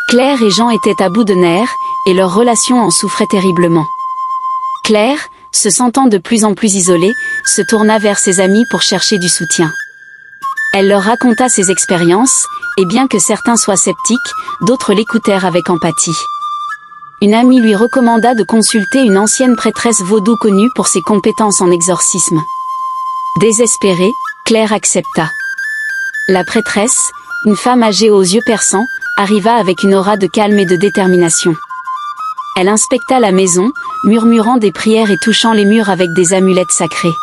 Claire et Jean étaient à bout de nerfs, et leur relation en souffrait terriblement. Claire, se sentant de plus en plus isolée, se tourna vers ses amis pour chercher du soutien. Elle leur raconta ses expériences, et bien que certains soient sceptiques, d'autres l'écoutèrent avec empathie. Une amie lui recommanda de consulter une ancienne prêtresse vaudou connue pour ses compétences en exorcisme. Désespérée, Claire accepta. La prêtresse, une femme âgée aux yeux perçants, arriva avec une aura de calme et de détermination. Elle inspecta la maison, murmurant des prières et touchant les murs avec des amulettes sacrées.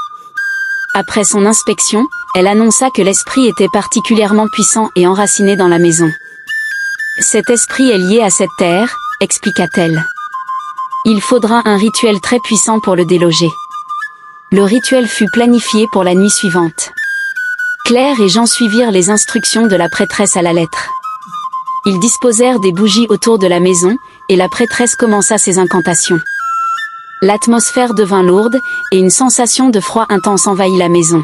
Après son inspection, elle annonça que l'esprit était particulièrement puissant et enraciné dans la maison. Cet esprit est lié à cette terre, expliqua-t-elle. Il faudra un rituel très puissant pour le déloger. Le rituel fut planifié pour la nuit suivante. Claire et Jean suivirent les instructions de la prêtresse à la lettre. Ils disposèrent des bougies autour de la maison, et la prêtresse commença ses incantations. L'atmosphère devint lourde, et une sensation de froid intense envahit la maison.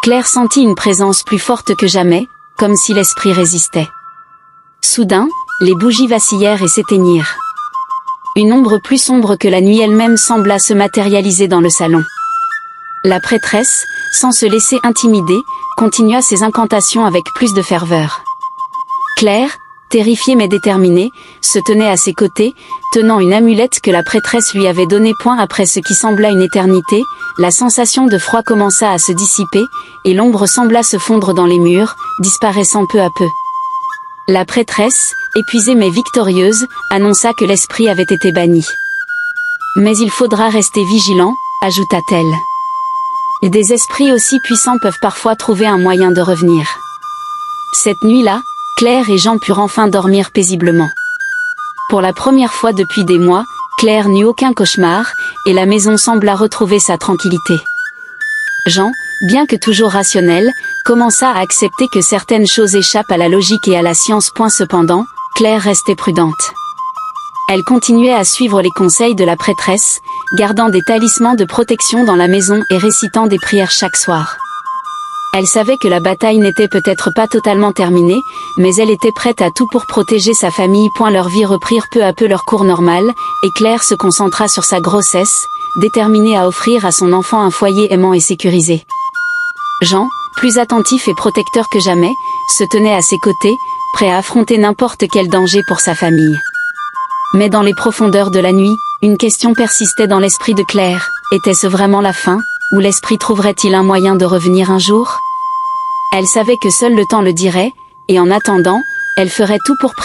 Claire sentit une présence plus forte que jamais, comme si l'esprit résistait. Soudain, les bougies vacillèrent et s'éteignirent. Une ombre plus sombre que la nuit elle-même sembla se matérialiser dans le salon. La prêtresse, sans se laisser intimider, continua ses incantations avec plus de ferveur. Claire, terrifiée mais déterminée, se tenait à ses côtés, tenant une amulette que la prêtresse lui avait donnée. Après ce qui sembla une éternité, la sensation de froid commença à se dissiper, et l'ombre sembla se fondre dans les murs, disparaissant peu à peu. La prêtresse, épuisée mais victorieuse, annonça que l'esprit avait été banni. « Mais il faudra rester vigilant », ajouta-t-elle. « Des esprits aussi puissants peuvent parfois trouver un moyen de revenir. » Cette nuit-là, Claire et Jean purent enfin dormir paisiblement. Pour la première fois depuis des mois, Claire n'eut aucun cauchemar, et la maison sembla retrouver sa tranquillité. Jean, bien que toujours rationnel, commença à accepter que certaines choses échappent à la logique et à la science. Cependant, Claire restait prudente. Elle continuait à suivre les conseils de la prêtresse, gardant des talismans de protection dans la maison et récitant des prières chaque soir. Elle savait que la bataille n'était peut-être pas totalement terminée, mais elle était prête à tout pour protéger sa famille. Leurs vies reprirent peu à peu leur cours normal, et Claire se concentra sur sa grossesse, déterminée à offrir à son enfant un foyer aimant et sécurisé. Jean, plus attentif et protecteur que jamais, se tenait à ses côtés, prêt à affronter n'importe quel danger pour sa famille. Mais dans les profondeurs de la nuit, une question persistait dans l'esprit de Claire. Était-ce vraiment la fin, ou l'esprit trouverait-il un moyen de revenir un jour? Elle savait que seul le temps le dirait, et en attendant, elle ferait tout pour